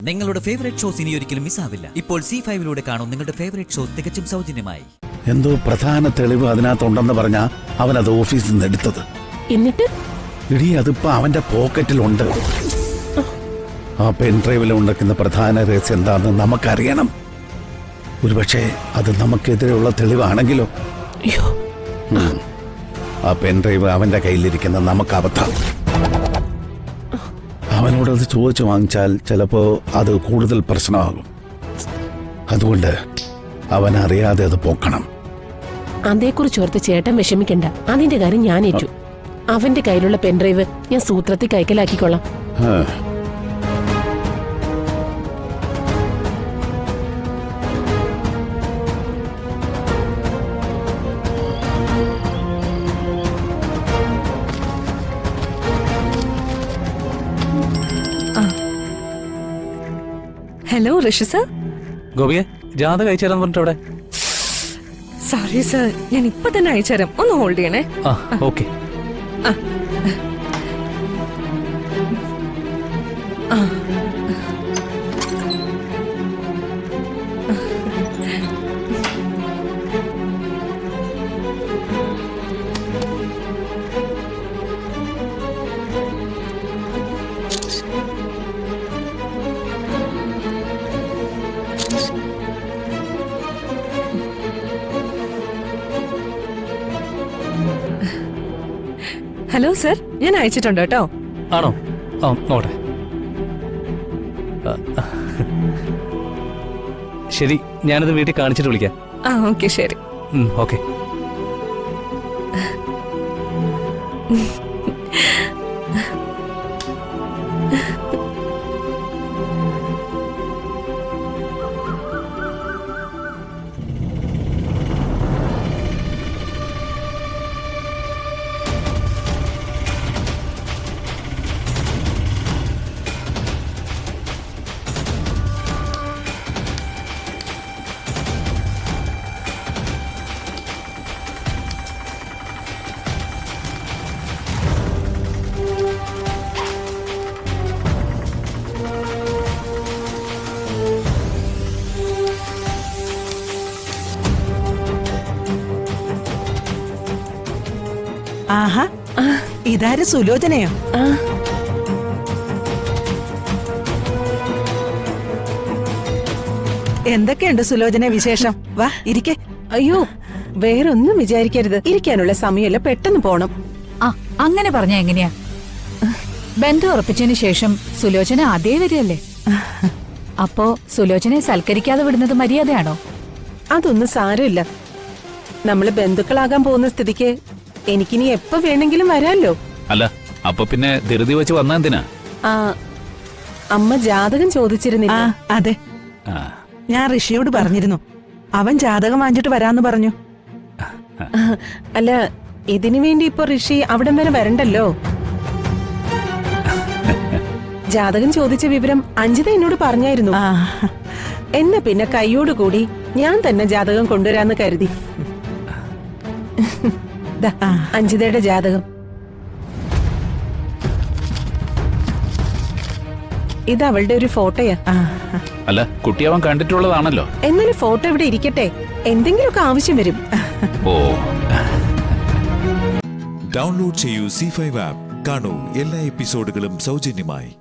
നിങ്ങളുടെ favourite shows ഇനി ഒരിക്കലും മിസ്സാവില്ല. ഇപ്പോൾ C5 കാണും നിങ്ങളുടെ ഫേവറേറ്റ് ഷോസ് തികച്ചും സൗജന്യമായി. എന്തോ പ്രധാന തെളിവ് അതിനകത്തുണ്ടെന്ന് പറഞ്ഞാ അവൻ അത് ഓഫീസിൽ നിന്ന് എടുത്തത്. എന്നിട്ട് ഇടി അതിപ്പോ അവന്റെ പോക്കറ്റിലുണ്ട്. ആ പെൻഡ്രൈവിൽ ഉണ്ടാക്കുന്ന പ്രധാന രഹസ്യം എന്താണെന്ന് നമുക്കറിയണം. ഒരുപക്ഷെ അത് നമുക്കെതിരെയുള്ള തെളിവാണെങ്കിലോ? ആ പെൻഡ്രൈവ് അവന്റെ കയ്യിലിരിക്കുന്ന നമുക്ക് അബദ്ധം. അവനോടത് ചോദിച്ചു വാങ്ങിച്ചാൽ ചിലപ്പോ അത് കൂടുതൽ പ്രശ്നമാകും. അതുകൊണ്ട് അവൻ അറിയാതെ അത് പോക്കണം. അതേക്കുറിച്ച് ഓർത്ത് ചേട്ടൻ വിഷമിക്കണ്ട. അതിന്റെ കാര്യം ഞാൻ ഏറ്റു. അവന്റെ കയ്യിലുള്ള പെൻഡ്രൈവ് ഞാൻ സൂത്രത്തിൽ കൈക്കലാക്കിക്കൊള്ളാം. ഹലോ ഋഷി സർ. ഗോപിയെ ജാഥ അയച്ചുതരാൻ പറഞ്ഞിട്ട് അവിടെ. സോറി സർ, ഞാൻ ഇപ്പൊ തന്നെ അയച്ചുതരാം. ഒന്ന് ഹോൾഡ് ചെയ്യണേ. ഓക്കെ. ഹലോ സർ, ഞാൻ അയച്ചിട്ടുണ്ട് കേട്ടോ. ആണോ? നോട്ടെ. ശരി, ഞാനത് വീട്ടിൽ കാണിച്ചിട്ട് വിളിക്കാം. ഓക്കെ ശരി. ഓക്കെ. ആഹാ, ഇതാര് സുലോചനയോ? എന്തൊക്കെയുണ്ട് സുലോചന വിശേഷം? വാ ഇരിക്കെ. അയ്യോ, വേറൊന്നും വിചാരിക്കരുത്. ഇരിക്കാനുള്ള സമയമല്ല, പെട്ടെന്ന് പോണം. അങ്ങനെ പറഞ്ഞ എങ്ങനെയാ? ബന്ധം ഉറപ്പിച്ചതിന് ശേഷം സുലോചന അതേ വരികയല്ലേ? അപ്പോ സുലോചനയെ സൽക്കരിക്കാതെ വിടുന്നത് മര്യാദയാണോ? അതൊന്നും സാരമില്ല. നമ്മള് ബന്ധുക്കളാകാൻ പോകുന്ന സ്ഥിതിക്ക് എനിക്കിനി എപ്പോ വേണമെങ്കിലും വരാല്ലോ. അല്ല, അപ്പൊ പിന്നെ ധൃതി വെച്ച് വന്നാ എന്തിനാ? അമ്മ ജാതകം ചോദിച്ചിരുന്നില്ല? അതെ, ഞാൻ ഋഷിയോട് പറഞ്ഞിരുന്നു. അവൻ ജാതകം വാങ്ങിച്ചിട്ട് വരാന്ന് പറഞ്ഞു. അല്ല, ഇതിനു വേണ്ടി ഇപ്പൊ ഋഷി അവിടം വരെ വരണ്ടല്ലോ. ജാതകം ചോദിച്ച വിവരം അഞ്ജിത എന്നോട് പറഞ്ഞായിരുന്നു. എന്നെ പിന്നെ കൈയോടുകൂടി ഞാൻ തന്നെ ജാതകം കൊണ്ടുവരാന്ന് കരുതി. അഞ്ജിതയുടെ ജാതകം ഇത് അവളുടെ ഒരു ഫോട്ടോയാ. അല്ല, കുട്ടി അവൻ കണ്ടിട്ടുള്ളതാണല്ലോ. എന്നാലും ഫോട്ടോ ഇവിടെ ഇരിക്കട്ടെ, എന്തെങ്കിലുമൊക്കെ ആവശ്യം വരും. ഓ, ഡൗൺലോഡ് ചെയ്യൂ C5 ആപ്പ്. കാണൂ എല്ലാ എപ്പിസോഡുകളും സൗജന്യമായി.